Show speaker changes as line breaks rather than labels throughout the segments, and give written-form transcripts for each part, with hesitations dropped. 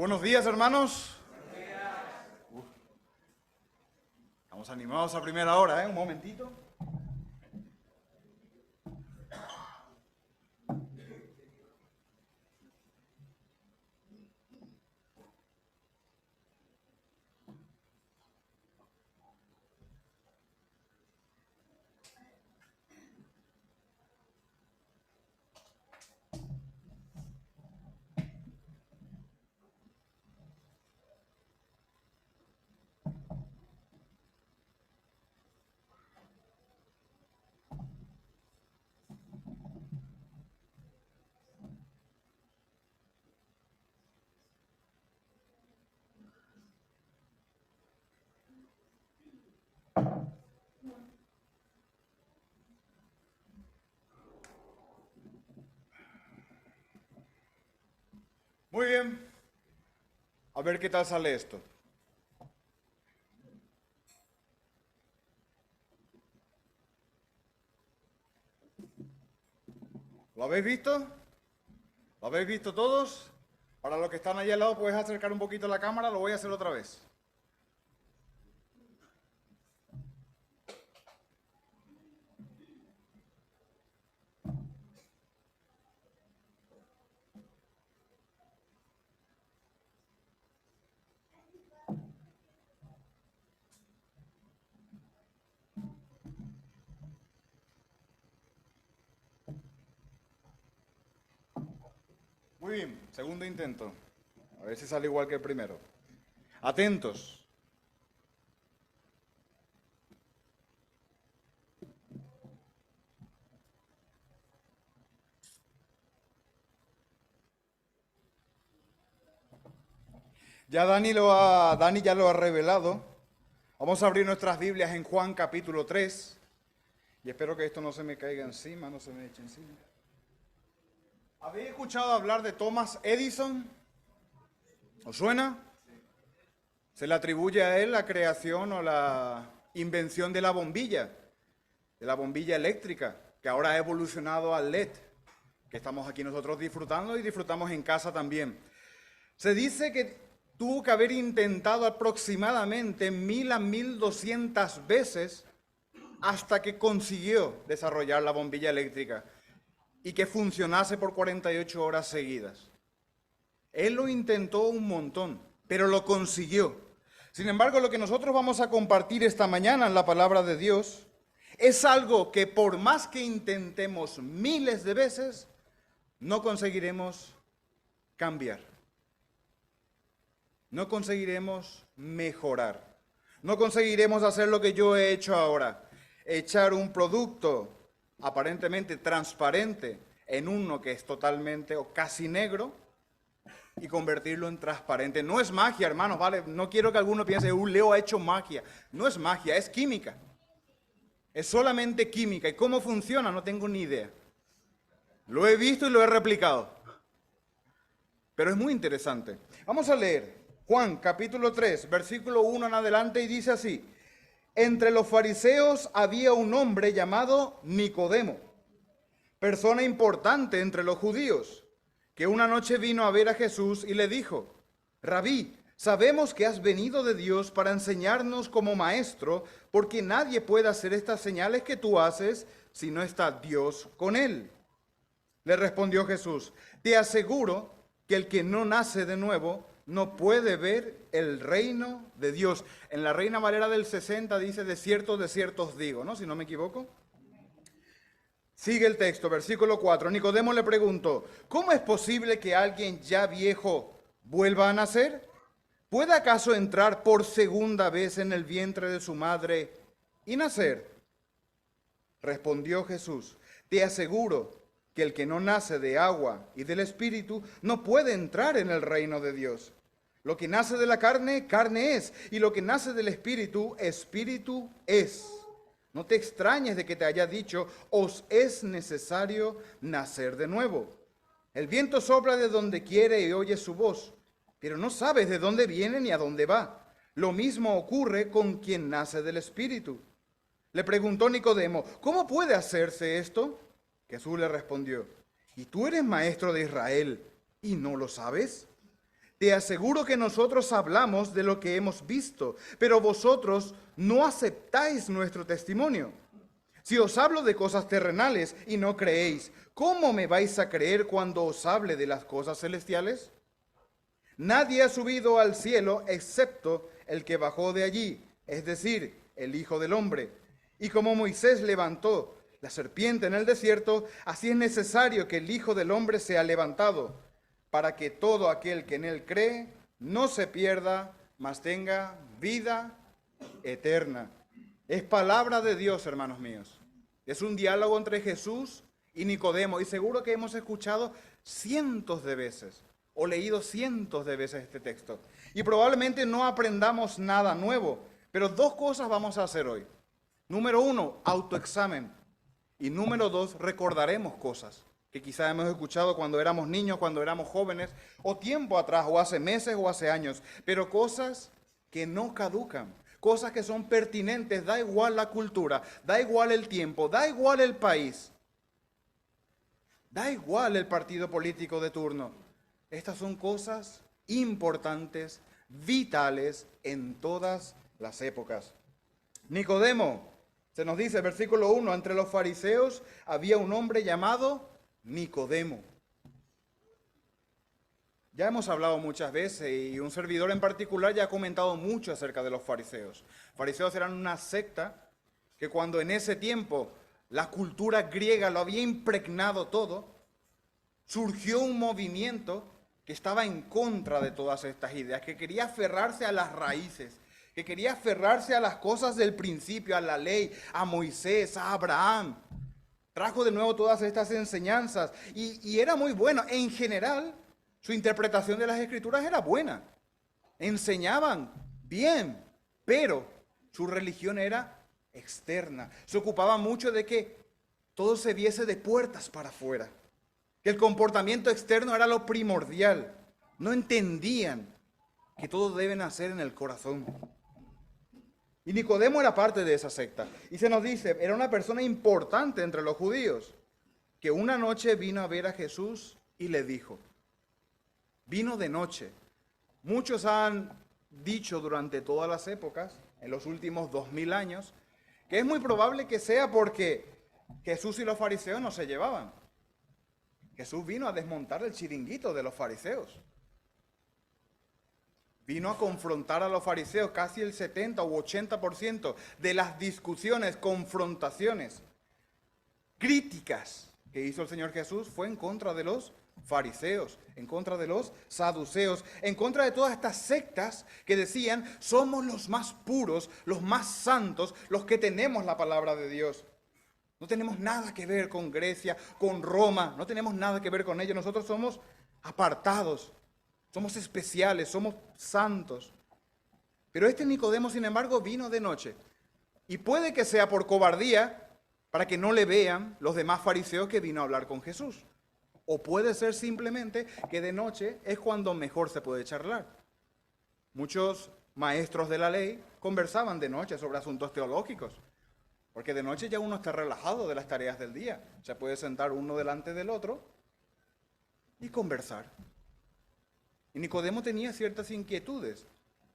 Buenos días, hermanos. Estamos animados a primera hora, ¿eh? Un momentito. Muy bien. A ver qué tal sale esto. ¿Lo habéis visto? ¿Lo habéis visto todos? Para los que están allá al lado, puedes acercar un poquito la cámara, lo voy a hacer otra vez. Muy bien, segundo intento. A ver si sale igual que el primero. Atentos. Ya Dani ya lo ha revelado. Vamos a abrir nuestras Biblias en Juan capítulo 3. Y espero que esto no se me caiga encima, no se me eche encima. ¿Habéis escuchado hablar de Thomas Edison? ¿Os suena? Se le atribuye a él la creación o la invención de la bombilla eléctrica, que ahora ha evolucionado al LED, que estamos aquí nosotros disfrutando y disfrutamos en casa también. Se dice que tuvo que haber intentado aproximadamente 1000 a 1200 veces hasta que consiguió desarrollar la bombilla eléctrica y que funcionase por 48 horas seguidas. Él lo intentó un montón, pero lo consiguió. Sin embargo, lo que nosotros vamos a compartir esta mañana en la palabra de Dios es algo que por más que intentemos miles de veces, no conseguiremos cambiar. No conseguiremos mejorar. No conseguiremos hacer lo que yo he hecho ahora. Echar un producto aparentemente transparente en uno que es totalmente o casi negro y convertirlo en transparente. No es magia, hermanos, ¿vale? No quiero que alguno piense, Leo ha hecho magia. No es magia, es química. Es solamente química. ¿Y cómo funciona? No tengo ni idea. Lo he visto y lo he replicado. Pero es muy interesante. Vamos a leer Juan capítulo 3, versículo 1 en adelante y dice así. Entre los fariseos había un hombre llamado Nicodemo, persona importante entre los judíos, que una noche vino a ver a Jesús y le dijo, Rabí, sabemos que has venido de Dios para enseñarnos como maestro, porque nadie puede hacer estas señales que tú haces si no está Dios con él. Le respondió Jesús, te aseguro que el que no nace de nuevo no puede ver el reino de Dios. En la Reina Valera del 60 dice, de cierto os digo, ¿no? Si no me equivoco. Sigue el texto, versículo 4. Nicodemo le preguntó, ¿cómo es posible que alguien ya viejo vuelva a nacer? ¿Puede acaso entrar por segunda vez en el vientre de su madre y nacer? Respondió Jesús, te aseguro que el que no nace de agua y del Espíritu no puede entrar en el reino de Dios. Lo que nace de la carne, carne es, y lo que nace del Espíritu, Espíritu es. No te extrañes de que te haya dicho, os es necesario nacer de nuevo. El viento sopla de donde quiere y oye su voz, pero no sabes de dónde viene ni a dónde va. Lo mismo ocurre con quien nace del Espíritu. Le preguntó Nicodemo, ¿cómo puede hacerse esto? Jesús le respondió, ¿y tú eres maestro de Israel y no lo sabes? Te aseguro que nosotros hablamos de lo que hemos visto, pero vosotros no aceptáis nuestro testimonio. Si os hablo de cosas terrenales y no creéis, ¿cómo me vais a creer cuando os hable de las cosas celestiales? Nadie ha subido al cielo excepto el que bajó de allí, es decir, el Hijo del Hombre. Y como Moisés levantó la serpiente en el desierto, así es necesario que el Hijo del Hombre sea levantado, para que todo aquel que en él cree no se pierda, mas tenga vida eterna. Es palabra de Dios, hermanos míos. Es un diálogo entre Jesús y Nicodemo, y seguro que hemos escuchado cientos de veces o leído cientos de veces este texto. Y probablemente no aprendamos nada nuevo, pero dos cosas vamos a hacer hoy. Número 1, autoexamen. Y número 2, recordaremos cosas que quizá hemos escuchado cuando éramos niños, cuando éramos jóvenes, o tiempo atrás, o hace meses, o hace años, pero cosas que no caducan, cosas que son pertinentes, da igual la cultura, da igual el tiempo, da igual el país, da igual el partido político de turno. Estas son cosas importantes, vitales en todas las épocas. Nicodemo, se nos dice, versículo 1, entre los fariseos había un hombre llamado Nicodemo. Ya hemos hablado muchas veces y un servidor en particular ya ha comentado mucho acerca de los fariseos. Fariseos eran una secta que cuando en ese tiempo la cultura griega lo había impregnado todo, surgió un movimiento que estaba en contra de todas estas ideas, que quería aferrarse a las raíces, que quería aferrarse a las cosas del principio, a la ley, a Moisés, a Abraham. Trajo de nuevo todas estas enseñanzas y era muy bueno. En general, su interpretación de las Escrituras era buena. Enseñaban bien, pero su religión era externa. Se ocupaba mucho de que todo se viese de puertas para afuera, que el comportamiento externo era lo primordial. No entendían que todo debe nacer en el corazón. Y Nicodemo era parte de esa secta. Y se nos dice, era una persona importante entre los judíos, que una noche vino a ver a Jesús y le dijo, vino de noche. Muchos han dicho durante todas las épocas, en los últimos 2000 años, que es muy probable que sea porque Jesús y los fariseos no se llevaban. Jesús vino a desmontar el chiringuito de los fariseos. Vino a confrontar a los fariseos. Casi el 70 u 80% de las discusiones, confrontaciones, críticas que hizo el Señor Jesús fue en contra de los fariseos, en contra de los saduceos, en contra de todas estas sectas que decían, somos los más puros, los más santos, los que tenemos la palabra de Dios. No tenemos nada que ver con Grecia, con Roma, no tenemos nada que ver con ellos. Nosotros somos apartados, somos especiales, somos santos. Pero este Nicodemo, sin embargo, vino de noche. Y puede que sea por cobardía, para que no le vean los demás fariseos que vino a hablar con Jesús. O puede ser simplemente que de noche es cuando mejor se puede charlar. Muchos maestros de la ley conversaban de noche sobre asuntos teológicos. Porque de noche ya uno está relajado de las tareas del día. Se puede sentar uno delante del otro y conversar. Y Nicodemo tenía ciertas inquietudes.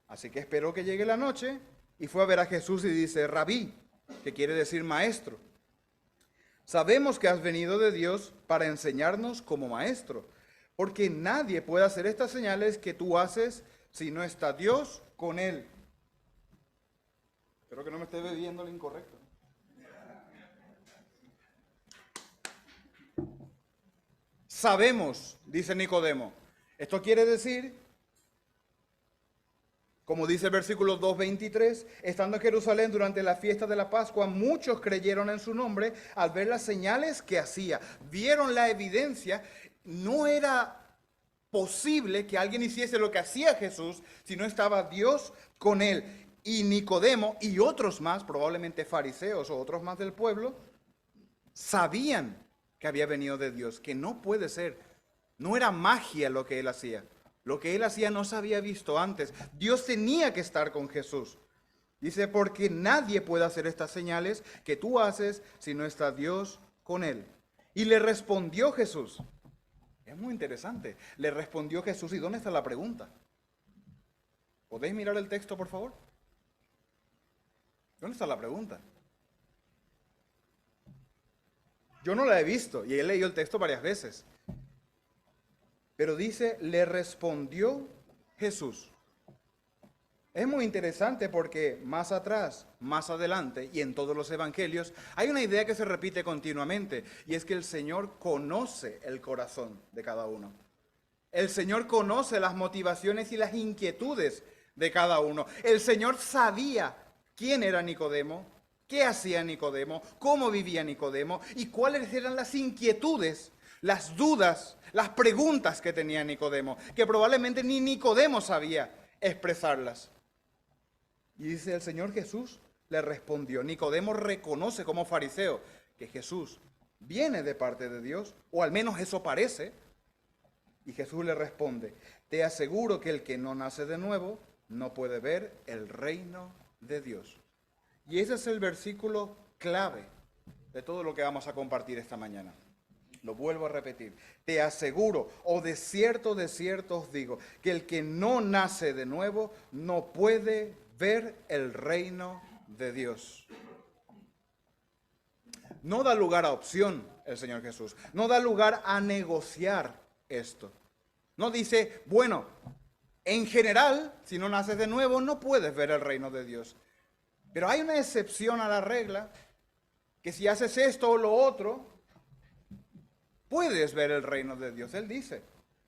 Así que esperó que llegue la noche y fue a ver a Jesús y dice, Rabí, que quiere decir maestro. Sabemos que has venido de Dios para enseñarnos como maestro, porque nadie puede hacer estas señales que tú haces si no está Dios con él. Espero que no me esté bebiendo lo incorrecto. Sabemos, dice Nicodemo. Esto quiere decir, como dice el versículo 2:23, estando en Jerusalén durante la fiesta de la Pascua, muchos creyeron en su nombre al ver las señales que hacía. Vieron la evidencia. No era posible que alguien hiciese lo que hacía Jesús si no estaba Dios con él. Y Nicodemo y otros más, probablemente fariseos o otros más del pueblo, sabían que había venido de Dios, que no puede ser. No era magia lo que él hacía. Lo que él hacía no se había visto antes. Dios tenía que estar con Jesús. Dice, porque nadie puede hacer estas señales que tú haces si no está Dios con él. Y le respondió Jesús. Es Es muy interesante. Le respondió Jesús, ¿y dónde está la pregunta? ¿Podéis mirar el texto, por favor? ¿Dónde está la pregunta? Yo no la he visto y he leído el texto varias veces. Pero dice, le respondió Jesús. Es muy interesante porque más atrás, más adelante y en todos los evangelios hay una idea que se repite continuamente y es que el Señor conoce el corazón de cada uno. El Señor conoce las motivaciones y las inquietudes de cada uno. El Señor sabía quién era Nicodemo, qué hacía Nicodemo, cómo vivía Nicodemo y cuáles eran las inquietudes, las dudas, las preguntas que tenía Nicodemo, que probablemente ni Nicodemo sabía expresarlas. Y dice el Señor Jesús le respondió. Nicodemo reconoce como fariseo que Jesús viene de parte de Dios, o al menos eso parece. Y Jesús le responde, te aseguro que el que no nace de nuevo no puede ver el reino de Dios. Y ese es el versículo clave de todo lo que vamos a compartir esta mañana. Lo vuelvo a repetir. Te aseguro, o de cierto os digo, que el que no nace de nuevo no puede ver el reino de Dios. No da lugar a opción el Señor Jesús. No da lugar a negociar esto. No dice, bueno, en general, si no naces de nuevo, no puedes ver el reino de Dios. Pero hay una excepción a la regla, que si haces esto o lo otro, puedes ver el reino de Dios. Él dice,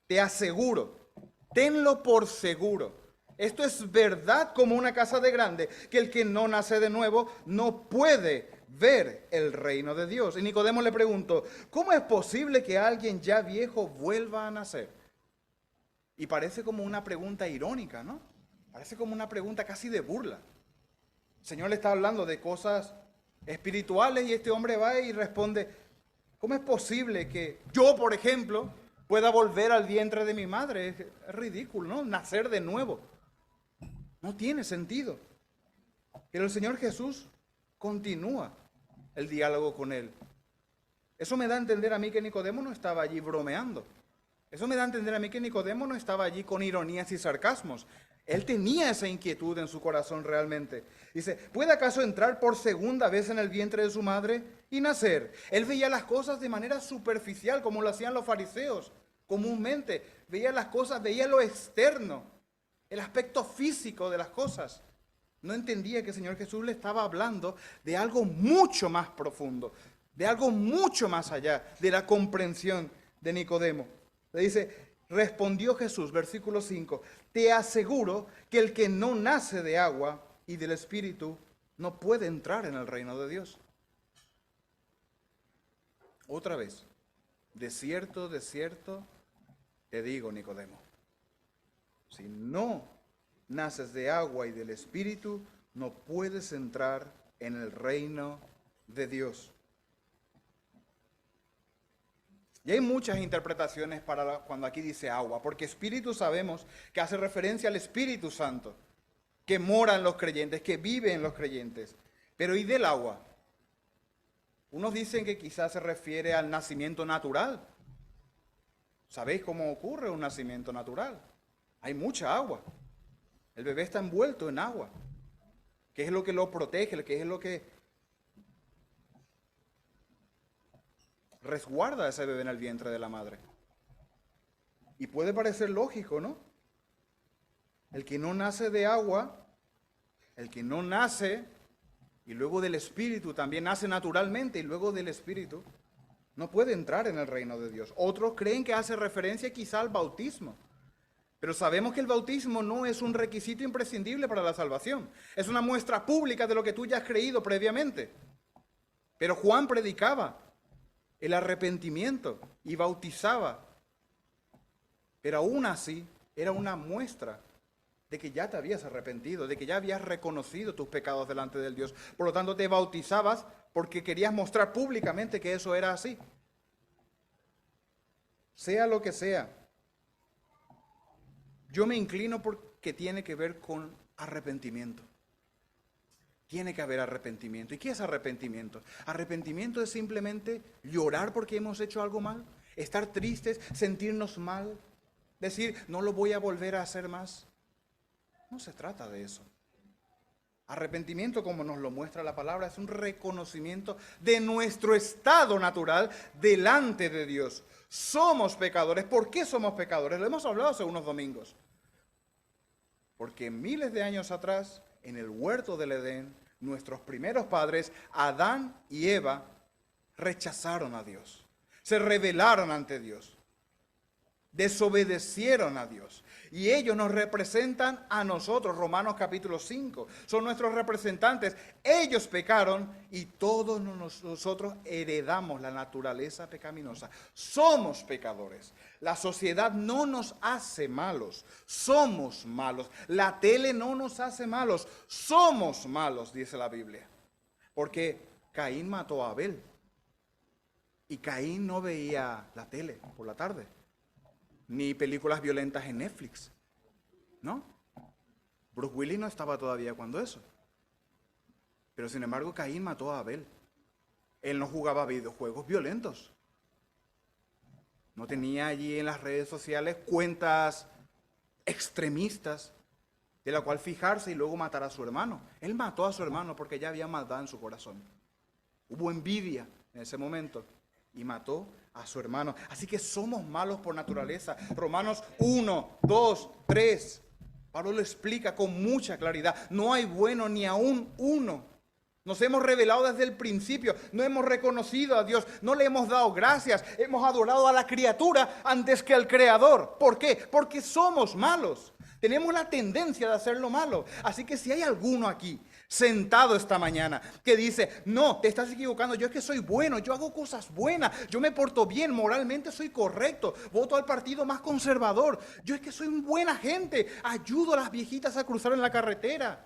te aseguro, tenlo por seguro. Esto es verdad como una casa de grande, que el que no nace de nuevo no puede ver el reino de Dios. Y Nicodemo le preguntó, ¿cómo es posible que alguien ya viejo vuelva a nacer? Y parece como una pregunta irónica, ¿no? Parece como una pregunta casi de burla. El Señor le está hablando de cosas espirituales y este hombre va y responde, ¿cómo es posible que yo, por ejemplo, pueda volver al vientre de mi madre? Es ridículo, ¿no? Nacer de nuevo. No tiene sentido. Pero el Señor Jesús continúa el diálogo con él. Eso me da a entender a mí que Nicodemo no estaba allí bromeando. Eso me da a entender a mí que Nicodemo no estaba allí con ironías y sarcasmos. Él tenía esa inquietud en su corazón realmente. Dice, ¿puede acaso entrar por segunda vez en el vientre de su madre y nacer? Él veía las cosas de manera superficial, como lo hacían los fariseos comúnmente. Veía las cosas, veía lo externo, el aspecto físico de las cosas. No entendía que el Señor Jesús le estaba hablando de algo mucho más profundo, de algo mucho más allá de la comprensión de Nicodemo. Le dice, respondió Jesús, versículo 5, te aseguro que el que no nace de agua y del Espíritu no puede entrar en el reino de Dios. Otra vez, de cierto, te digo, Nicodemo, si no naces de agua y del Espíritu, no puedes entrar en el reino de Dios. Y hay muchas interpretaciones para cuando aquí dice agua, porque Espíritu sabemos que hace referencia al Espíritu Santo, que mora en los creyentes, que vive en los creyentes. Pero ¿y del agua? Unos dicen que quizás se refiere al nacimiento natural. ¿Sabéis cómo ocurre un nacimiento natural? Hay mucha agua. El bebé está envuelto en agua. ¿Qué es lo que lo protege? ¿Qué es lo que resguarda a ese bebé en el vientre de la madre? Y puede parecer lógico, ¿no? El que no nace de agua, el que no nace y luego del Espíritu, también nace naturalmente y luego del Espíritu, no puede entrar en el reino de Dios. Otros creen que hace referencia quizá al bautismo. Pero sabemos que el bautismo no es un requisito imprescindible para la salvación. Es una muestra pública de lo que tú ya has creído previamente. Pero Juan predicaba el arrepentimiento y bautizaba. Pero aún así era una muestra de que ya te habías arrepentido, de que ya habías reconocido tus pecados delante del Dios. Por lo tanto, te bautizabas porque querías mostrar públicamente que eso era así. Sea lo que sea, yo me inclino porque tiene que ver con arrepentimiento. Tiene que haber arrepentimiento. ¿Y qué es arrepentimiento? Arrepentimiento es simplemente llorar porque hemos hecho algo mal. estar tristes, sentirnos mal, decir, no lo voy a volver a hacer más. No se trata de eso. Arrepentimiento, como nos lo muestra la palabra, es un reconocimiento de nuestro estado natural delante de Dios. Somos pecadores. ¿Por qué somos pecadores? Lo hemos hablado hace unos domingos. Porque miles de años atrás, en el huerto del Edén, nuestros primeros padres, Adán y Eva, rechazaron a Dios. Se rebelaron ante Dios. Desobedecieron a Dios. Y ellos nos representan a nosotros, Romanos capítulo 5. Son nuestros representantes. Ellos pecaron y todos nosotros heredamos la naturaleza pecaminosa. Somos pecadores. La sociedad no nos hace malos. Somos malos. La tele no nos hace malos. Somos malos, dice la Biblia. Porque Caín mató a Abel. Y Caín no veía la tele por la tarde. Ni películas violentas en Netflix, ¿no? Bruce Willis no estaba todavía cuando eso. Pero sin embargo, Caín mató a Abel. Él no jugaba videojuegos violentos. No tenía allí en las redes sociales cuentas extremistas de la cual fijarse y luego matar a su hermano. Él mató a su hermano porque ya había maldad en su corazón. Hubo envidia en ese momento y mató a su hermano. Así que somos malos por naturaleza. Romanos 1, 2, 3. Pablo lo explica con mucha claridad. No hay bueno ni aún uno. Nos hemos revelado desde el principio. No hemos reconocido a Dios. No le hemos dado gracias. Hemos adorado a la criatura antes que al Creador. ¿Por qué? Porque somos malos. Tenemos la tendencia de hacer lo malo. Así que si hay alguno aquí sentado esta mañana que dice, no, te estás equivocando, yo es que soy bueno, yo hago cosas buenas, yo me porto bien, moralmente soy correcto, voto al partido más conservador, yo es que soy una buena gente, ayudo a las viejitas a cruzar en la carretera,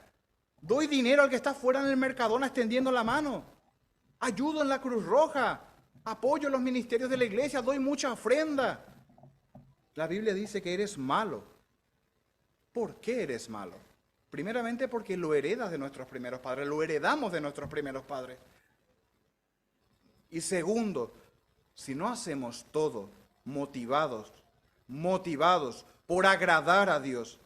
doy dinero al que está fuera en el Mercadona extendiendo la mano, ayudo en la Cruz Roja, apoyo los ministerios de la iglesia, doy mucha ofrenda. La Biblia dice que eres malo. ¿Por qué eres malo? Primeramente porque lo heredas de nuestros primeros padres, lo heredamos de nuestros primeros padres. Y segundo, si no hacemos todo motivados por agradar a Dios,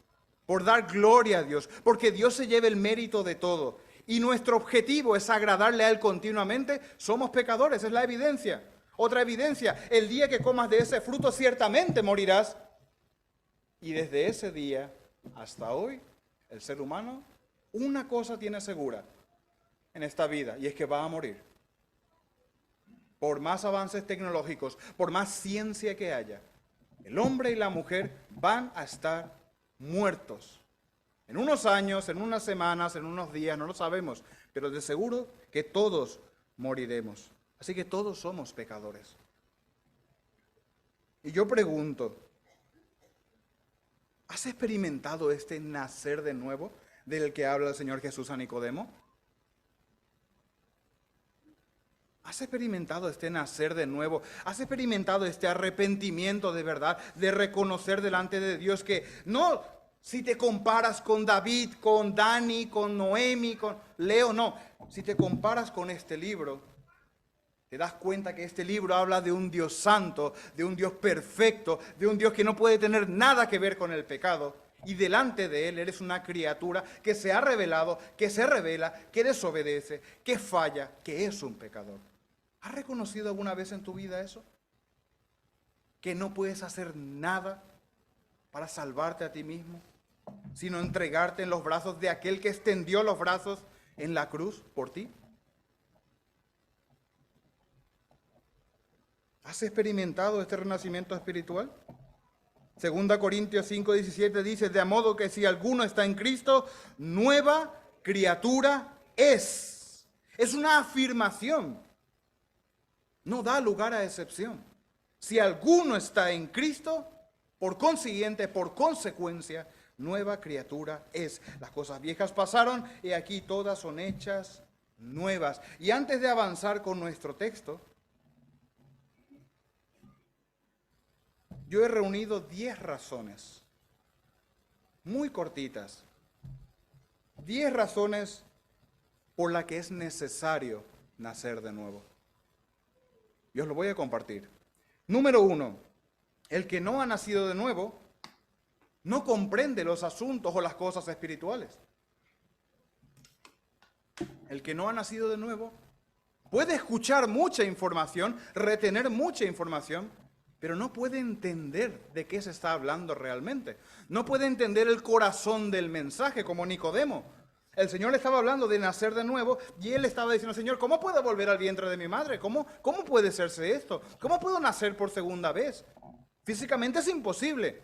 por dar gloria a Dios, porque Dios se lleve el mérito de todo, y nuestro objetivo es agradarle a Él continuamente, somos pecadores, es la evidencia. Otra evidencia, el día que comas de ese fruto ciertamente morirás. Y desde ese día hasta hoy, el ser humano, una cosa tiene segura en esta vida, y es que va a morir. Por más avances tecnológicos, por más ciencia que haya, el hombre y la mujer van a estar muertos. En unos años, en unas semanas, en unos días, no lo sabemos, pero de seguro que todos moriremos. Así que todos somos pecadores. Y yo pregunto, ¿has experimentado este nacer de nuevo del que habla el Señor Jesús a Nicodemo? ¿Has experimentado este nacer de nuevo? ¿Has experimentado este arrepentimiento de verdad, de reconocer delante de Dios que no, si te comparas con David, con Dani, con Noemi, con Leo, no. Si te comparas con este libro, te das cuenta que este libro habla de un Dios santo, de un Dios perfecto, de un Dios que no puede tener nada que ver con el pecado. Y delante de Él eres una criatura que se ha revelado, que se revela, que desobedece, que falla, que es un pecador. ¿Has reconocido alguna vez en tu vida eso? Que no puedes hacer nada para salvarte a ti mismo, sino entregarte en los brazos de aquel que extendió los brazos en la cruz por ti. ¿Has experimentado este renacimiento espiritual? 2 Corintios 5:17 dice, de modo que si alguno está en Cristo, nueva criatura es. Es una afirmación. No da lugar a excepción. Si alguno está en Cristo, por consiguiente, por consecuencia, nueva criatura es. Las cosas viejas pasaron y aquí todas son hechas nuevas. Y antes de avanzar con nuestro texto, yo he reunido 10 razones, muy cortitas, 10 razones por las que es necesario nacer de nuevo. Y os lo voy a compartir. Número 1, el que no ha nacido de nuevo no comprende los asuntos o las cosas espirituales. El que no ha nacido de nuevo puede escuchar mucha información, retener mucha información, pero no puede entender de qué se está hablando realmente. No puede entender el corazón del mensaje, como Nicodemo. El Señor le estaba hablando de nacer de nuevo y él estaba diciendo, Señor, ¿cómo puedo volver al vientre de mi madre? ¿Cómo puede hacerse esto? ¿Cómo puedo nacer por segunda vez? Físicamente es imposible.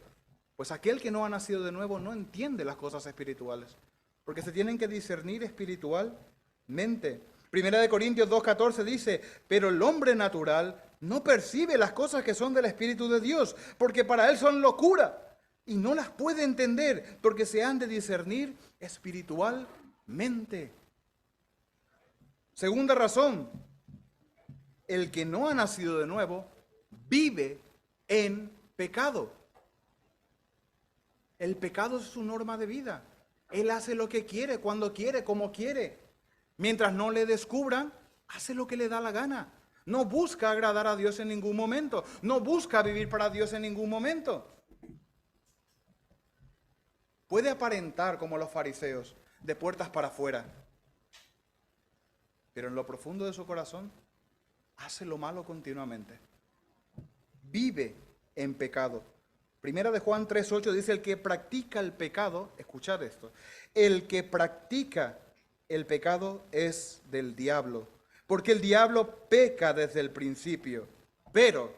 Pues aquel que no ha nacido de nuevo no entiende las cosas espirituales, porque se tienen que discernir espiritualmente. Primera de Corintios 2:14 dice, pero el hombre natural no percibe las cosas que son del Espíritu de Dios, porque para él son locura, y no las puede entender, porque se han de discernir espiritualmente. Segunda razón, el que no ha nacido de nuevo vive en pecado. El pecado es su norma de vida. Él hace lo que quiere, cuando quiere, como quiere. Mientras no le descubran, hace lo que le da la gana. No busca agradar a Dios en ningún momento. No busca vivir para Dios en ningún momento. Puede aparentar como los fariseos, de puertas para afuera. Pero en lo profundo de su corazón, hace lo malo continuamente. Vive en pecado. Primera de Juan 3:8 dice, el que practica el pecado, escuchad esto, el que practica el pecado es del diablo, porque el diablo peca desde el principio. Pero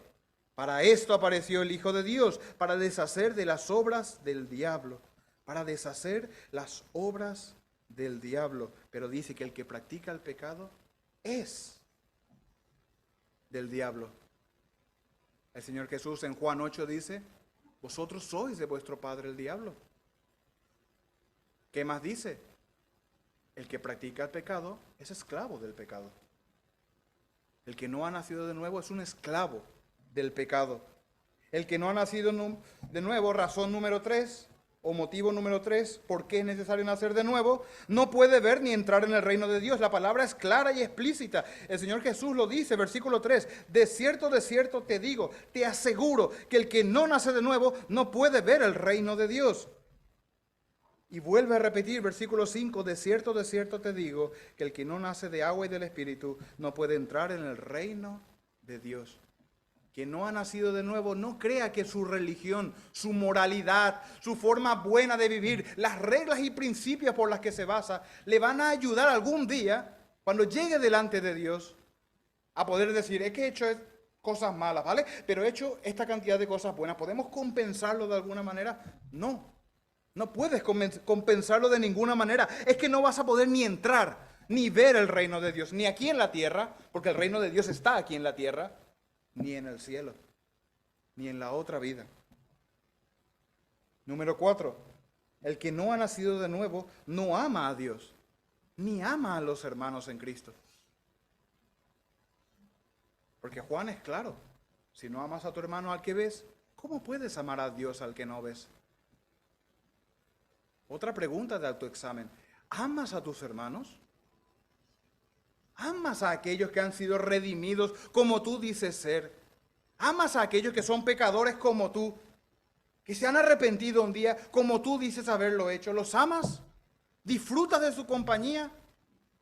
para esto apareció el Hijo de Dios, para deshacer de las obras del diablo, para deshacer las obras del diablo. Pero dice que el que practica el pecado es del diablo. El Señor Jesús en Juan 8 dice, vosotros sois de vuestro padre el diablo. ¿Qué más dice? El que practica el pecado es esclavo del pecado. El que no ha nacido de nuevo es un esclavo del pecado. El que no ha nacido de nuevo, razón número 3, o motivo número 3, por qué es necesario nacer de nuevo, no puede ver ni entrar en el reino de Dios. La palabra es clara y explícita. El Señor Jesús lo dice, versículo 3, de cierto te digo, te aseguro que el que no nace de nuevo no puede ver el reino de Dios. Y vuelve a repetir, versículo 5, de cierto te digo, que el que no nace de agua y del Espíritu no puede entrar en el reino de Dios. Quien no ha nacido de nuevo no crea que su religión, su moralidad, su forma buena de vivir, las reglas y principios por las que se basa, le van a ayudar algún día, cuando llegue delante de Dios, a poder decir, es que he hecho cosas malas, ¿vale? Pero he hecho esta cantidad de cosas buenas. ¿Podemos compensarlo de alguna manera? No. No puedes compensarlo de ninguna manera. Es que no vas a poder ni entrar, ni ver el reino de Dios, ni aquí en la tierra, porque el reino de Dios está aquí en la tierra, ni en el cielo, ni en la otra vida. Número 4, el que no ha nacido de nuevo no ama a Dios, ni ama a los hermanos en Cristo. Porque Juan es claro, si no amas a tu hermano al que ves, ¿cómo puedes amar a Dios al que no ves? Otra pregunta de autoexamen. ¿Amas a tus hermanos? ¿Amas a aquellos que han sido redimidos como tú dices ser? ¿Amas a aquellos que son pecadores como tú? Que se han arrepentido un día como tú dices haberlo hecho. ¿Los amas? ¿Disfrutas de su compañía?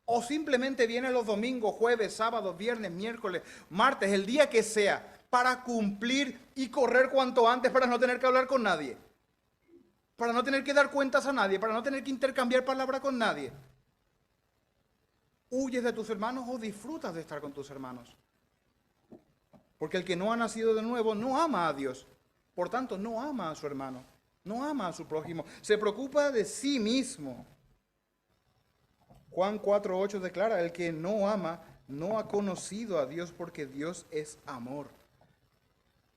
¿O simplemente vienes los domingos, jueves, sábados, viernes, miércoles, martes, el día que sea, para cumplir y correr cuanto antes para no tener que hablar con nadie? Para no tener que dar cuentas a nadie, para no tener que intercambiar palabra con nadie. ¿Huyes de tus hermanos o disfrutas de estar con tus hermanos? Porque el que no ha nacido de nuevo no ama a Dios. Por tanto, no ama a su hermano, no ama a su prójimo. Se preocupa de sí mismo. Juan 4:8 declara, el que no ama no ha conocido a Dios porque Dios es amor.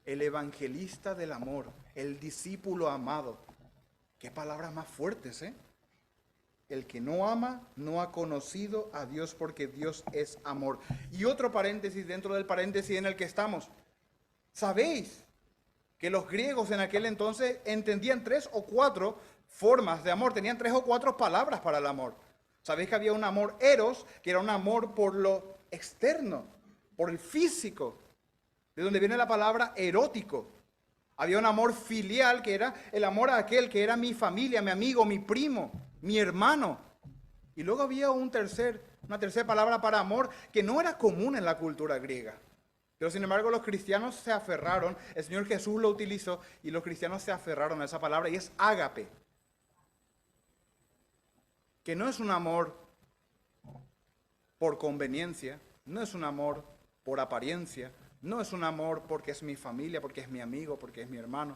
El evangelista del amor, el discípulo amado. Qué palabras más fuertes, ¿eh? El que no ama no ha conocido a Dios porque Dios es amor. Y otro paréntesis dentro del paréntesis en el que estamos. ¿Sabéis que los griegos en aquel entonces entendían 3 o 4 formas de amor? Tenían 3 o 4 palabras para el amor. ¿Sabéis que había un amor eros, que era un amor por lo externo, por el físico? de donde viene la palabra erótico. Había un amor filial que era el amor a aquel que era mi familia, mi amigo, mi primo, mi hermano. Y luego había una tercera palabra para amor que no era común en la cultura griega. Pero sin embargo los cristianos se aferraron, el Señor Jesús lo utilizó y los cristianos se aferraron a esa palabra y es ágape. Que no es un amor por conveniencia, no es un amor por apariencia, no es un amor porque es mi familia, porque es mi amigo, porque es mi hermano.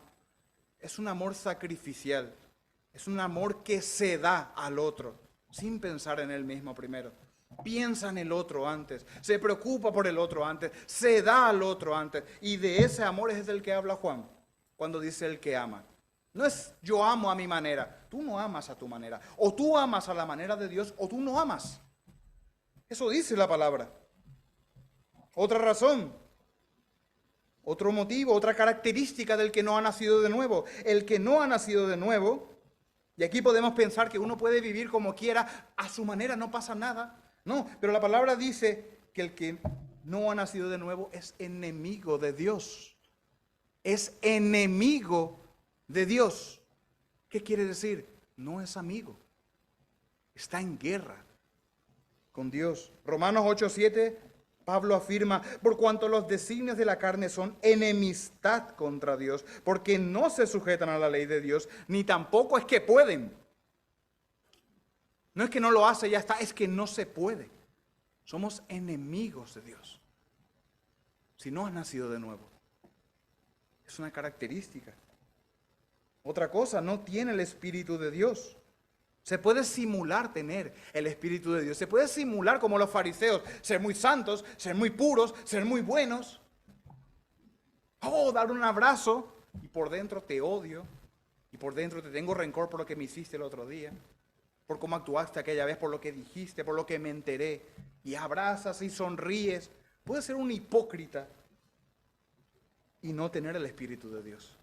Es un amor sacrificial, es un amor que se da al otro, sin pensar en él mismo primero. Piensa en el otro antes, se preocupa por el otro antes, se da al otro antes. Y de ese amor es del que habla Juan, cuando dice el que ama. No es yo amo a mi manera, tú no amas a tu manera. O tú amas a la manera de Dios o tú no amas. Eso dice la palabra. Otra razón, otro motivo, otra característica del que no ha nacido de nuevo. El que no ha nacido de nuevo, y aquí podemos pensar que uno puede vivir como quiera, a su manera, no pasa nada. No, pero la palabra dice que el que no ha nacido de nuevo es enemigo de Dios. Es enemigo de Dios. ¿Qué quiere decir? No es amigo. Está en guerra con Dios. Romanos 8:7, Pablo afirma, por cuanto los designios de la carne son enemistad contra Dios, porque no se sujetan a la ley de Dios, ni tampoco es que pueden. No es que no lo hace, ya está, es que no se puede. Somos enemigos de Dios. Si no has nacido de nuevo. Es una característica. Otra cosa, no tiene el Espíritu de Dios. Se puede simular tener el Espíritu de Dios. Se puede simular como los fariseos, ser muy santos, ser muy puros, ser muy buenos. Oh, dar un abrazo y por dentro te odio. Y por dentro te tengo rencor por lo que me hiciste el otro día. Por cómo actuaste aquella vez, por lo que dijiste, por lo que me enteré. Y abrazas y sonríes. Puedes ser un hipócrita y no tener el Espíritu de Dios.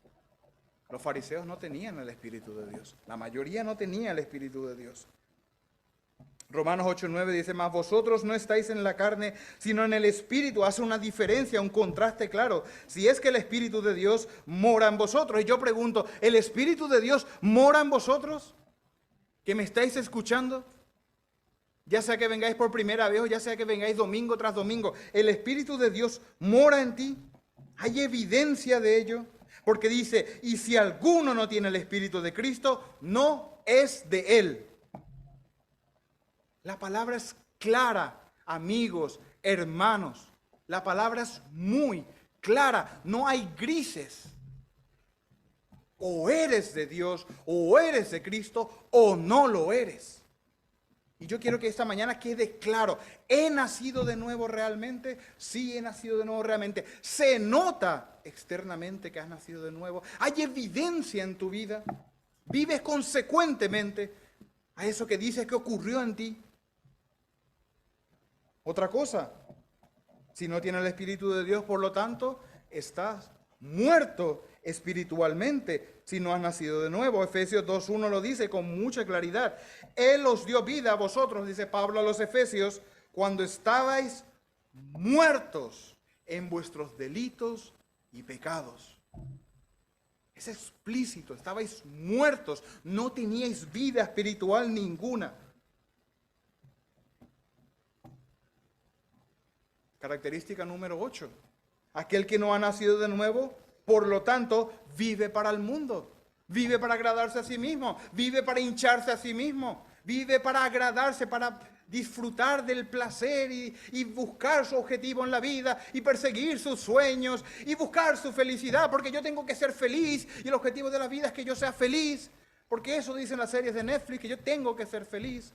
Los fariseos no tenían el Espíritu de Dios. La mayoría no tenía el Espíritu de Dios. Romanos 8:9 dice, mas vosotros no estáis en la carne, sino en el Espíritu. Hace una diferencia, un contraste claro. Si es que el Espíritu de Dios mora en vosotros. Y yo pregunto, ¿el Espíritu de Dios mora en vosotros? ¿Que me estáis escuchando? Ya sea que vengáis por primera vez o ya sea que vengáis domingo tras domingo. ¿El Espíritu de Dios mora en ti? ¿Hay evidencia de ello? Porque dice, y si alguno no tiene el Espíritu de Cristo, no es de Él. La palabra es clara, amigos, hermanos. La palabra es muy clara, no hay grises. O eres de Dios, o eres de Cristo, o no lo eres. Y yo quiero que esta mañana quede claro, ¿he nacido de nuevo realmente? Sí, he nacido de nuevo realmente. ¿Se nota externamente que has nacido de nuevo? ¿Hay evidencia en tu vida? ¿Vives consecuentemente a eso que dices que ocurrió en ti? Otra cosa, si no tienes el Espíritu de Dios, por lo tanto, estás muerto espiritualmente si no has nacido de nuevo. Efesios 2:1 lo dice con mucha claridad. Él os dio vida a vosotros, dice Pablo a los Efesios, cuando estabais muertos en vuestros delitos y pecados. Es explícito, estabais muertos, no teníais vida espiritual ninguna. Característica número 8. Aquel que no ha nacido de nuevo, por lo tanto, vive para el mundo. Vive para agradarse a sí mismo. Vive para hincharse a sí mismo. Vive para agradarse, para disfrutar del placer y buscar su objetivo en la vida y perseguir sus sueños y buscar su felicidad. Porque yo tengo que ser feliz y el objetivo de la vida es que yo sea feliz. Porque eso dicen las series de Netflix, que yo tengo que ser feliz.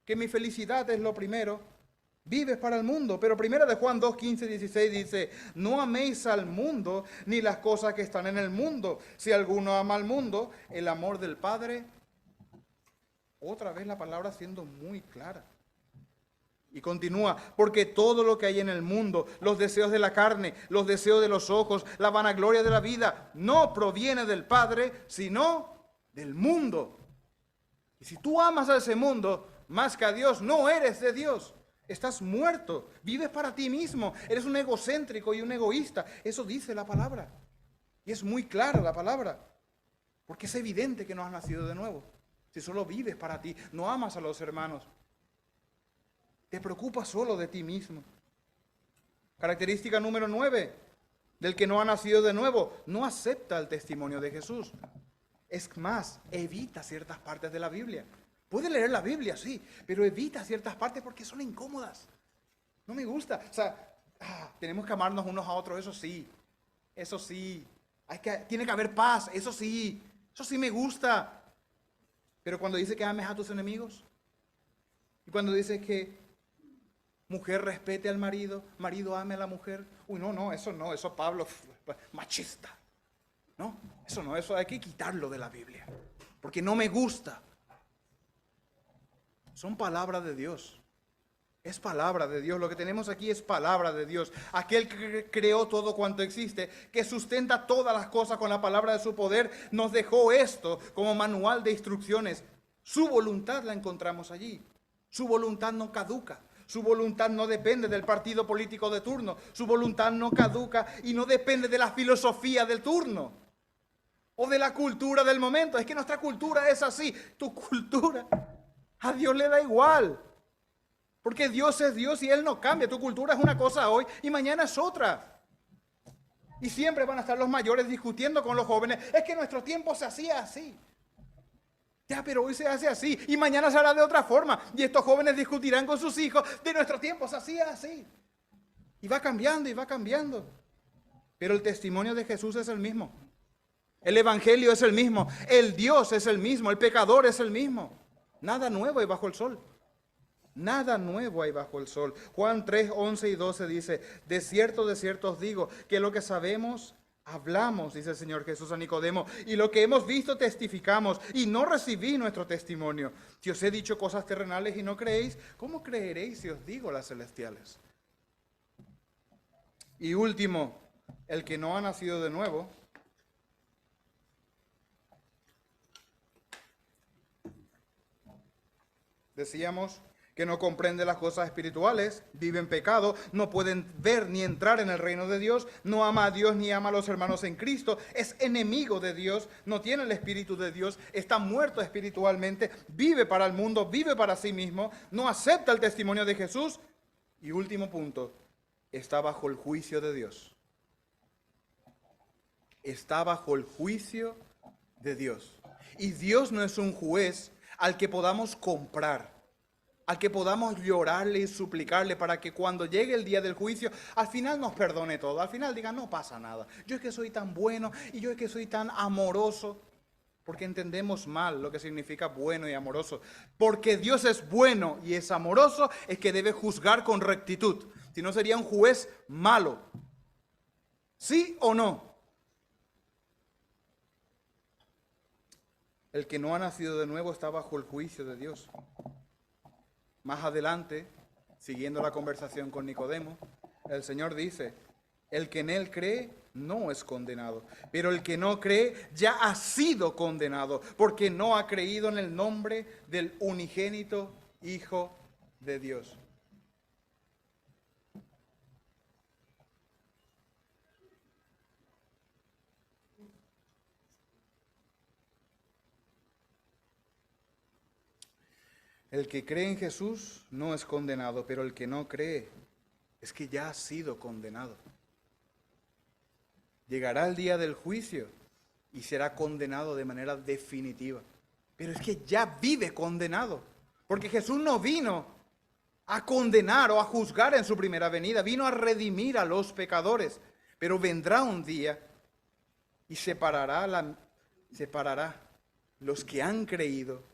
Que mi felicidad es lo primero. Vives para el mundo, pero primera de Juan 2:15-16 dice, no améis al mundo ni las cosas que están en el mundo. Si alguno ama al mundo, el amor del Padre, otra vez la palabra siendo muy clara. Y continúa, porque todo lo que hay en el mundo, los deseos de la carne, los deseos de los ojos, la vanagloria de la vida, no proviene del Padre, sino del mundo. Y si tú amas a ese mundo más que a Dios, no eres de Dios. Estás muerto, vives para ti mismo, eres un egocéntrico y un egoísta. Eso dice la palabra. Y es muy clara la palabra. Porque es evidente que no has nacido de nuevo. Si solo vives para ti, no amas a los hermanos. Te preocupas solo de ti mismo. Característica número 9 del que no ha nacido de nuevo, no acepta el testimonio de Jesús. Es más, evita ciertas partes de la Biblia. Puede leer la Biblia, sí, pero evita ciertas partes porque son incómodas. No me gusta. O sea, tenemos que amarnos unos a otros, eso sí. Eso sí. Tiene que haber paz, eso sí. Eso sí me gusta. Pero cuando dice que ames a tus enemigos, y cuando dice que mujer respete al marido, marido ame a la mujer. Uy, no, eso Pablo, machista. No, eso hay que quitarlo de la Biblia, porque no me gusta. Son palabras de Dios. Es palabra de Dios. Lo que tenemos aquí es palabra de Dios. Aquel que creó todo cuanto existe, que sustenta todas las cosas con la palabra de su poder, nos dejó esto como manual de instrucciones. Su voluntad la encontramos allí. Su voluntad no caduca. Su voluntad no depende del partido político de turno. Su voluntad no caduca y no depende de la filosofía del turno o de la cultura del momento. Es que nuestra cultura es así. Tu cultura, a Dios le da igual. Porque Dios es Dios y Él no cambia. Tu cultura es una cosa hoy y mañana es otra. Y siempre van a estar los mayores discutiendo con los jóvenes. Es que en nuestro tiempo se hacía así. Ya, pero hoy se hace así y mañana se hará de otra forma. Y estos jóvenes discutirán con sus hijos. De nuestro tiempo se hacía así. Y va cambiando y va cambiando. Pero el testimonio de Jesús es el mismo. El evangelio es el mismo. El Dios es el mismo. El pecador es el mismo. Nada nuevo hay bajo el sol. Nada nuevo hay bajo el sol. Juan 3, 11 y 12 dice, de cierto os digo, que lo que sabemos, hablamos, dice el Señor Jesús a Nicodemo, y lo que hemos visto testificamos, y no recibí nuestro testimonio. Si os he dicho cosas terrenales y no creéis, ¿cómo creeréis si os digo las celestiales? Y último, el que no ha nacido de nuevo, decíamos que no comprende las cosas espirituales, vive en pecado, no pueden ver ni entrar en el reino de Dios, no ama a Dios ni ama a los hermanos en Cristo, es enemigo de Dios, no tiene el Espíritu de Dios, está muerto espiritualmente, vive para el mundo, vive para sí mismo, no acepta el testimonio de Jesús. Y último punto, está bajo el juicio de Dios. Está bajo el juicio de Dios. Y Dios no es un juez al que podamos comprar, al que podamos llorarle y suplicarle para que cuando llegue el día del juicio, al final nos perdone todo, al final diga, no pasa nada, yo es que soy tan bueno y yo es que soy tan amoroso, porque entendemos mal lo que significa bueno y amoroso. Porque Dios es bueno y es amoroso, es que debe juzgar con rectitud, si no sería un juez malo. ¿Sí o no? El que no ha nacido de nuevo está bajo el juicio de Dios. Más adelante, siguiendo la conversación con Nicodemo, el Señor dice, el que en Él cree no es condenado, pero el que no cree ya ha sido condenado, porque no ha creído en el nombre del unigénito Hijo de Dios. El que cree en Jesús no es condenado, pero el que no cree es que ya ha sido condenado. Llegará el día del juicio y será condenado de manera definitiva. Pero es que ya vive condenado, porque Jesús no vino a condenar o a juzgar en su primera venida, vino a redimir a los pecadores. Pero vendrá un día y separará los que han creído,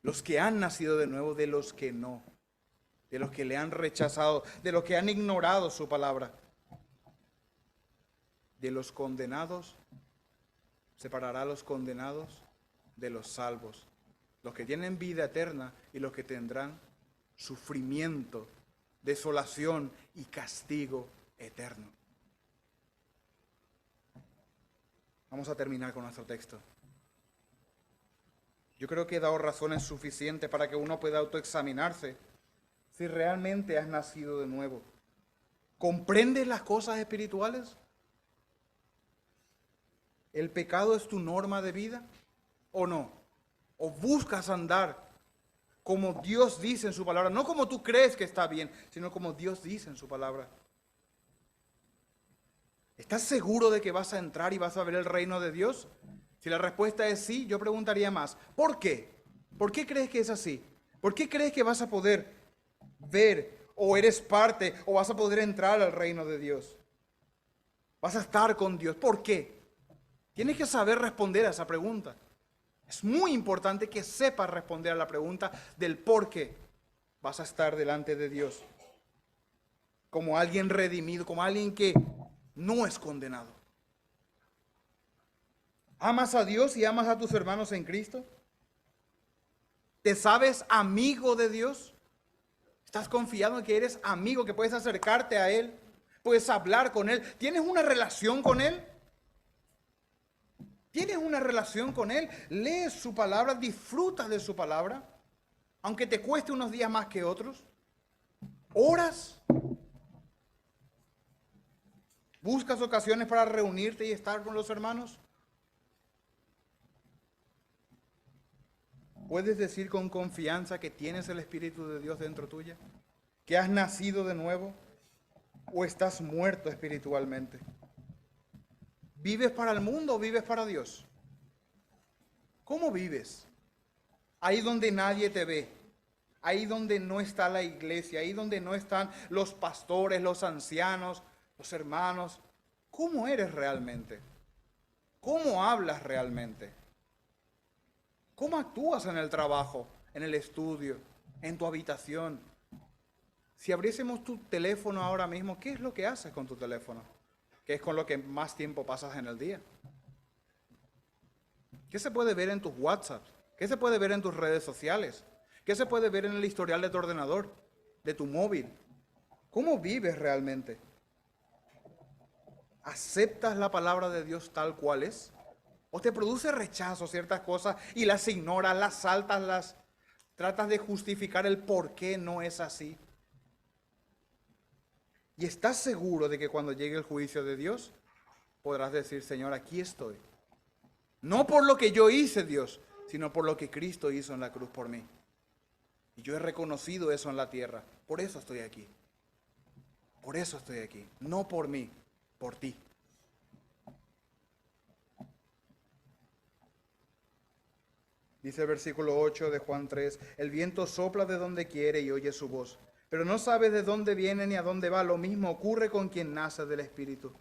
los que han nacido de nuevo de los que no, de los que le han rechazado, de los que han ignorado su palabra. De los condenados, separará a los condenados de los salvos, los que tienen vida eterna y los que tendrán sufrimiento, desolación y castigo eterno. Vamos a terminar con nuestro texto. Yo creo que he dado razones suficientes para que uno pueda autoexaminarse si realmente has nacido de nuevo. ¿Comprendes las cosas espirituales? ¿El pecado es tu norma de vida o no? ¿O buscas andar como Dios dice en su palabra? No como tú crees que está bien, sino como Dios dice en su palabra. ¿Estás seguro de que vas a entrar y vas a ver el reino de Dios? Si la respuesta es sí, yo preguntaría más, ¿por qué? ¿Por qué crees que es así? ¿Por qué crees que vas a poder ver o eres parte o vas a poder entrar al reino de Dios? Vas a estar con Dios. ¿Por qué? Tienes que saber responder a esa pregunta. Es muy importante que sepas responder a la pregunta del por qué vas a estar delante de Dios. Como alguien redimido, como alguien que no es condenado. ¿Amas a Dios y amas a tus hermanos en Cristo? ¿Te sabes amigo de Dios? ¿Estás confiado en que eres amigo, que puedes acercarte a Él? ¿Puedes hablar con Él? ¿Tienes una relación con Él? ¿Tienes una relación con Él? ¿Lees su palabra? ¿Disfrutas de su palabra? Aunque te cueste unos días más que otros. ¿Oras? ¿Buscas ocasiones para reunirte y estar con los hermanos? ¿Puedes decir con confianza que tienes el Espíritu de Dios dentro tuya? ¿Que has nacido de nuevo? ¿O estás muerto espiritualmente? ¿Vives para el mundo o vives para Dios? ¿Cómo vives? Ahí donde nadie te ve, ahí donde no está la iglesia, ahí donde no están los pastores, los ancianos, los hermanos. ¿Cómo eres realmente? ¿Cómo hablas realmente? ¿Cómo actúas en el trabajo, en el estudio, en tu habitación? Si abriésemos tu teléfono ahora mismo, ¿qué es lo que haces con tu teléfono? ¿Qué es con lo que más tiempo pasas en el día? ¿Qué se puede ver en tus WhatsApp? ¿Qué se puede ver en tus redes sociales? ¿Qué se puede ver en el historial de tu ordenador, de tu móvil? ¿Cómo vives realmente? ¿Aceptas la palabra de Dios tal cual es? ¿O te produce rechazo ciertas cosas y las ignoras, las saltas, las tratas de justificar el por qué no es así? ¿Y estás seguro de que cuando llegue el juicio de Dios podrás decir, Señor, aquí estoy? No por lo que yo hice, Dios, sino por lo que Cristo hizo en la cruz por mí. Y yo he reconocido eso en la tierra. Por eso estoy aquí. Por eso estoy aquí. No por mí, por ti. Dice el versículo 8 de Juan 3, el viento sopla de donde quiere y oye su voz, pero no sabe de dónde viene ni a dónde va. Lo mismo ocurre con quien nace del Espíritu.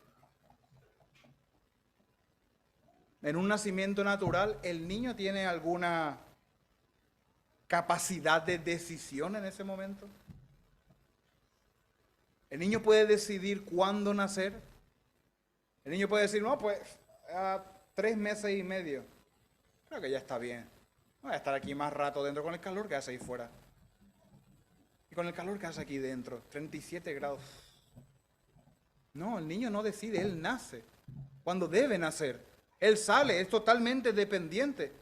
En un nacimiento natural, ¿el niño tiene alguna capacidad de decisión en ese momento? ¿El niño puede decidir cuándo nacer? El niño puede decir, no, pues a 3 meses y medio. Creo que ya está bien. Voy a estar aquí más rato dentro con el calor que hace ahí fuera. Y con el calor que hace aquí dentro, 37 grados. No, el niño no decide, él nace. Cuando debe nacer. Él sale, es totalmente dependiente.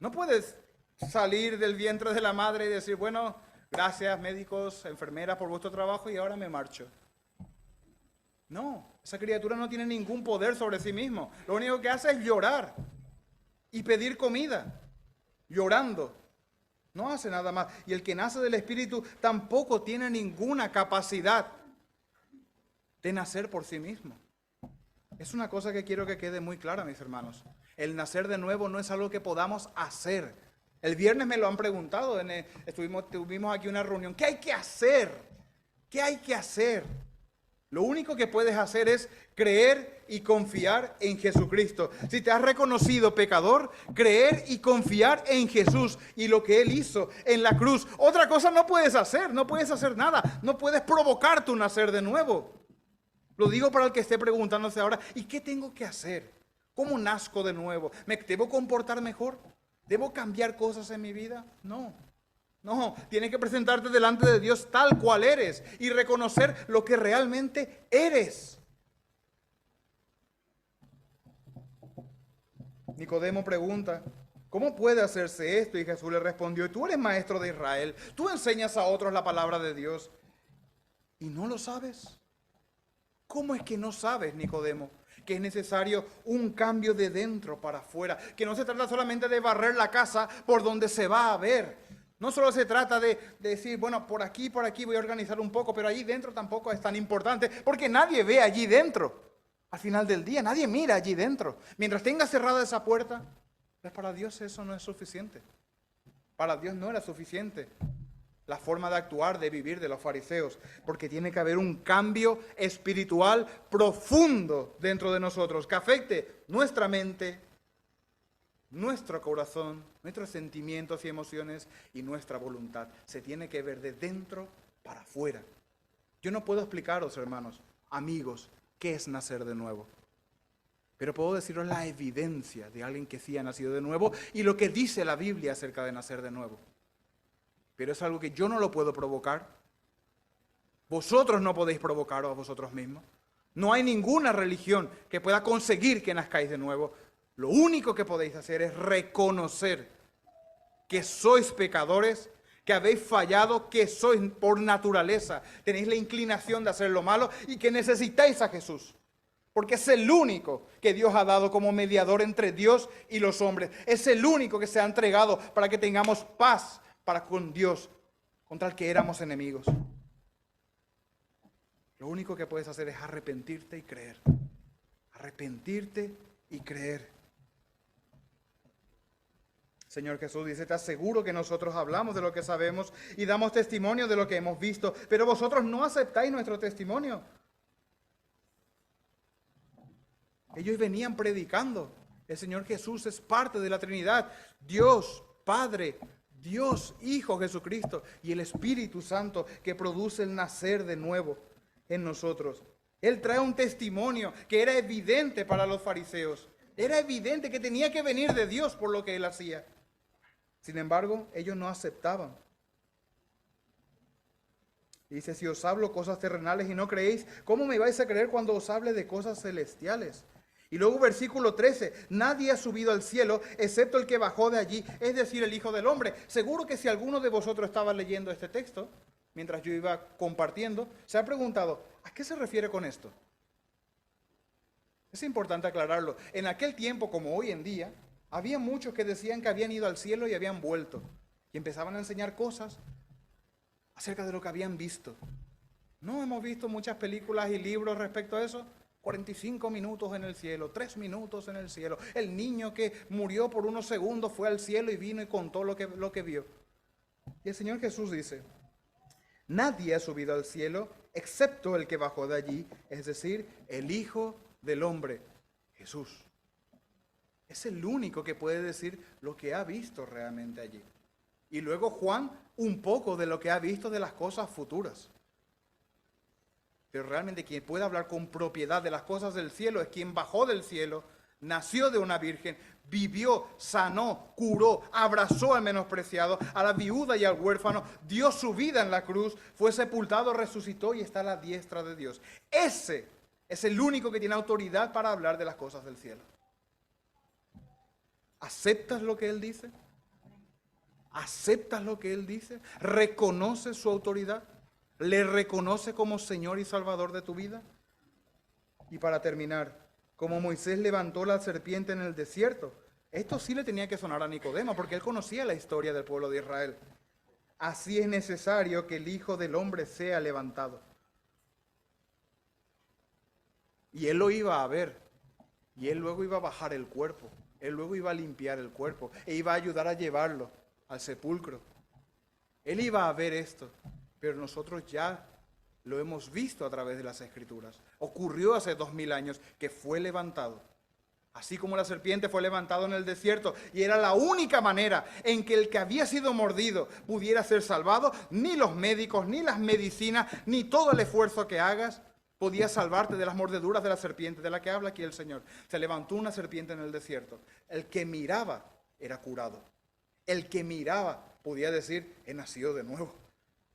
No puedes salir del vientre de la madre y decir, bueno, gracias médicos, enfermeras por vuestro trabajo y ahora me marcho. No, esa criatura no tiene ningún poder sobre sí mismo. Lo único que hace es llorar y pedir comida, llorando. No hace nada más. Y el que nace del Espíritu tampoco tiene ninguna capacidad de nacer por sí mismo. Es una cosa que quiero que quede muy clara, mis hermanos. El nacer de nuevo no es algo que podamos hacer. El viernes me lo han preguntado, tuvimos aquí una reunión. ¿Qué hay que hacer? ¿Qué hay que hacer? Lo único que puedes hacer es creer y confiar en Jesucristo. Si te has reconocido pecador, creer y confiar en Jesús y lo que Él hizo en la cruz. Otra cosa no puedes hacer, no puedes hacer nada. No puedes provocar tu nacer de nuevo. Lo digo para el que esté preguntándose ahora, ¿y qué tengo que hacer? ¿Cómo nazco de nuevo? ¿Me debo comportar mejor? ¿Debo cambiar cosas en mi vida? No. No, tienes que presentarte delante de Dios tal cual eres y reconocer lo que realmente eres. Nicodemo pregunta, ¿Cómo puede hacerse esto? Y Jesús le respondió, tú eres maestro de Israel, tú enseñas a otros la palabra de Dios y no lo sabes. ¿Cómo es que no sabes, Nicodemo, que es necesario un cambio de dentro para afuera? Que no se trata solamente de barrer la casa por donde se va a ver. No solo se trata de decir, bueno, por aquí voy a organizar un poco, pero allí dentro tampoco es tan importante, porque nadie ve allí dentro. Al final del día, nadie mira allí dentro. Mientras tenga cerrada esa puerta, pues para Dios eso no es suficiente. Para Dios no era suficiente la forma de actuar, de vivir de los fariseos, porque tiene que haber un cambio espiritual profundo dentro de nosotros, que afecte nuestra mente, nuestro corazón, nuestros sentimientos y emociones y nuestra voluntad. Se tiene que ver de dentro para afuera. Yo no puedo explicaros, hermanos, amigos, qué es nacer de nuevo. Pero puedo deciros la evidencia de alguien que sí ha nacido de nuevo y lo que dice la Biblia acerca de nacer de nuevo. Pero es algo que yo no lo puedo provocar. Vosotros no podéis provocaros a vosotros mismos. No hay ninguna religión que pueda conseguir que nazcáis de nuevo. Lo único que podéis hacer es reconocer que sois pecadores, que habéis fallado, que sois por naturaleza, tenéis la inclinación de hacer lo malo y que necesitáis a Jesús. Porque es el único que Dios ha dado como mediador entre Dios y los hombres. Es el único que se ha entregado para que tengamos paz para con Dios, contra el que éramos enemigos. Lo único que puedes hacer es arrepentirte y creer. Arrepentirte y creer. Señor Jesús dice, te aseguro que nosotros hablamos de lo que sabemos y damos testimonio de lo que hemos visto, pero vosotros no aceptáis nuestro testimonio. Ellos venían predicando. El Señor Jesús es parte de la Trinidad. Dios, Padre, Dios, Hijo Jesucristo y el Espíritu Santo que produce el nacer de nuevo en nosotros. Él trae un testimonio que era evidente para los fariseos. Era evidente que tenía que venir de Dios por lo que Él hacía. Sin embargo, ellos no aceptaban. Dice, si os hablo cosas terrenales y no creéis, ¿cómo me vais a creer cuando os hable de cosas celestiales? Y luego versículo 13, nadie ha subido al cielo excepto el que bajó de allí, es decir, el Hijo del Hombre. Seguro que si alguno de vosotros estaba leyendo este texto, mientras yo iba compartiendo, se ha preguntado, ¿a qué se refiere con esto? Es importante aclararlo. En aquel tiempo, como hoy en día, había muchos que decían que habían ido al cielo y habían vuelto. Y empezaban a enseñar cosas acerca de lo que habían visto. ¿No hemos visto muchas películas y libros respecto a eso? 45 minutos en el cielo, 3 minutos en el cielo. El niño que murió por unos segundos fue al cielo y vino y contó lo que vio. Y el Señor Jesús dice, nadie ha subido al cielo excepto el que bajó de allí, es decir, el Hijo del Hombre, Jesús. Es el único que puede decir lo que ha visto realmente allí. Y luego Juan, un poco de lo que ha visto de las cosas futuras. Pero realmente quien puede hablar con propiedad de las cosas del cielo es quien bajó del cielo, nació de una virgen, vivió, sanó, curó, abrazó al menospreciado, a la viuda y al huérfano, dio su vida en la cruz, fue sepultado, resucitó y está a la diestra de Dios. Ese es el único que tiene autoridad para hablar de las cosas del cielo. ¿Aceptas lo que Él dice? ¿Aceptas lo que Él dice? ¿Reconoces su autoridad? ¿Le reconoce como Señor y Salvador de tu vida? Y para terminar, como Moisés levantó la serpiente en el desierto, esto sí le tenía que sonar a Nicodemo, porque él conocía la historia del pueblo de Israel. Así es necesario que el Hijo del Hombre sea levantado. Y él lo iba a ver, y él luego iba a bajar el cuerpo, él luego iba a limpiar el cuerpo, e iba a ayudar a llevarlo al sepulcro. Él iba a ver esto. Pero nosotros ya lo hemos visto a través de las Escrituras. Ocurrió hace 2000 años que fue levantado. Así como la serpiente fue levantado en el desierto y era la única manera en que el que había sido mordido pudiera ser salvado, ni los médicos, ni las medicinas, ni todo el esfuerzo que hagas podía salvarte de las mordeduras de la serpiente de la que habla aquí el Señor. Se levantó una serpiente en el desierto. El que miraba era curado. El que miraba podía decir, he nacido de nuevo.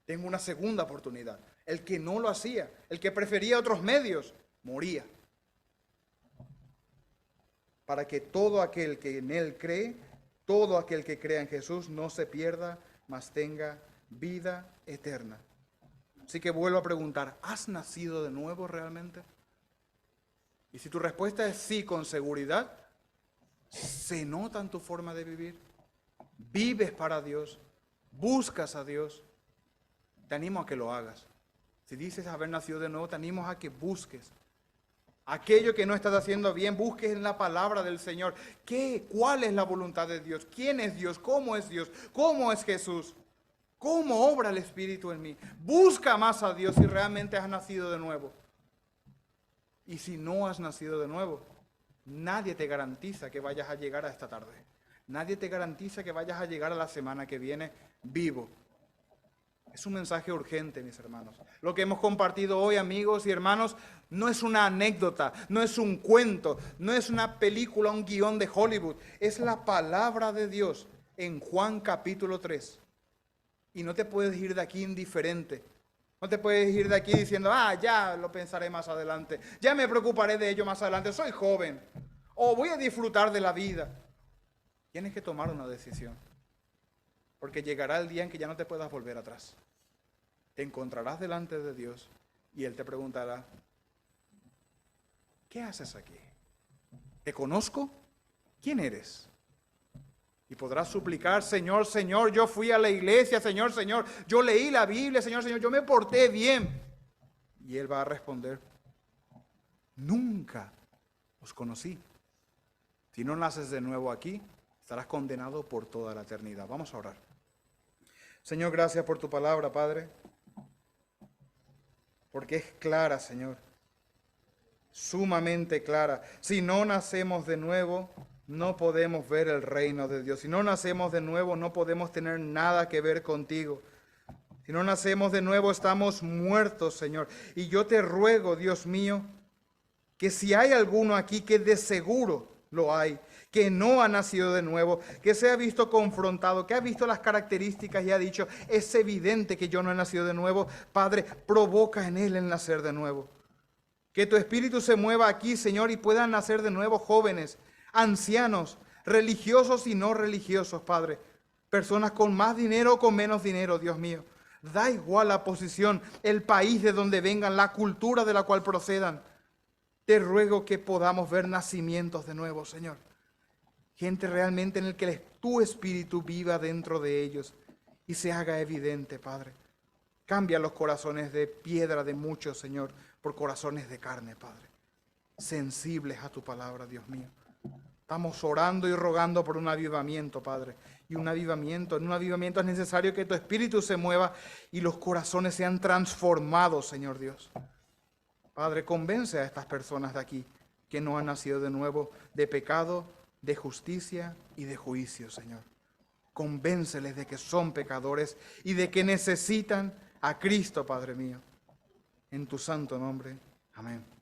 Tengo una segunda oportunidad. El que no lo hacía, el que prefería otros medios, moría. Para que todo aquel que en Él cree todo aquel que crea en Jesús no se pierda, mas tenga vida eterna. Así que vuelvo a preguntar, ¿has nacido de nuevo realmente? Y si tu respuesta es sí, con seguridad, ¿se nota en tu forma de vivir? ¿Vives para Dios? ¿Buscas a Dios? Te animo a que lo hagas. Si dices haber nacido de nuevo, te animo a que busques. Aquello que no estás haciendo bien, busques en la palabra del Señor. ¿Qué? ¿Cuál es la voluntad de Dios? ¿Quién es Dios? ¿Cómo es Dios? ¿Cómo es Jesús? ¿Cómo obra el Espíritu en mí? Busca más a Dios si realmente has nacido de nuevo. Y si no has nacido de nuevo, nadie te garantiza que vayas a llegar a esta tarde. Nadie te garantiza que vayas a llegar a la semana que viene vivo. Es un mensaje urgente, mis hermanos. Lo que hemos compartido hoy, amigos y hermanos, no es una anécdota, no es un cuento, no es una película, un guión de Hollywood. Es la palabra de Dios en Juan capítulo 3. Y no te puedes ir de aquí indiferente. No te puedes ir de aquí diciendo, ya lo pensaré más adelante. Ya me preocuparé de ello más adelante. Soy joven. O voy a disfrutar de la vida. Tienes que tomar una decisión. Porque llegará el día en que ya no te puedas volver atrás. Te encontrarás delante de Dios y Él te preguntará, ¿qué haces aquí? ¿Te conozco? ¿Quién eres? Y podrás suplicar, Señor, Señor, yo fui a la iglesia, Señor, Señor, yo leí la Biblia, Señor, Señor, yo me porté bien. Y Él va a responder, nunca os conocí. Si no naces de nuevo aquí, estarás condenado por toda la eternidad. Vamos a orar. Señor, gracias por tu palabra, Padre, porque es clara, Señor, sumamente clara. Si no nacemos de nuevo, no podemos ver el reino de Dios. Si no nacemos de nuevo, no podemos tener nada que ver contigo. Si no nacemos de nuevo, estamos muertos, Señor. Y yo te ruego, Dios mío, que si hay alguno aquí, que de seguro lo hay, que no ha nacido de nuevo, que se ha visto confrontado, que ha visto las características y ha dicho, es evidente que yo no he nacido de nuevo, Padre, provoca en él el nacer de nuevo. Que tu Espíritu se mueva aquí, Señor, y puedan nacer de nuevo jóvenes, ancianos, religiosos y no religiosos, Padre. Personas con más dinero o con menos dinero, Dios mío. Da igual la posición, el país de donde vengan, la cultura de la cual procedan. Te ruego que podamos ver nacimientos de nuevo, Señor. Gente realmente en el que tu Espíritu viva dentro de ellos y se haga evidente, Padre. Cambia los corazones de piedra de muchos, Señor, por corazones de carne, Padre. Sensibles a tu palabra, Dios mío. Estamos orando y rogando por un avivamiento, Padre. Y en un avivamiento es necesario que tu Espíritu se mueva y los corazones sean transformados, Señor Dios. Padre, convence a estas personas de aquí que no han nacido de nuevo de pecado, de justicia y de juicio, Señor. Convénceles de que son pecadores y de que necesitan a Cristo, Padre mío. En tu santo nombre. Amén.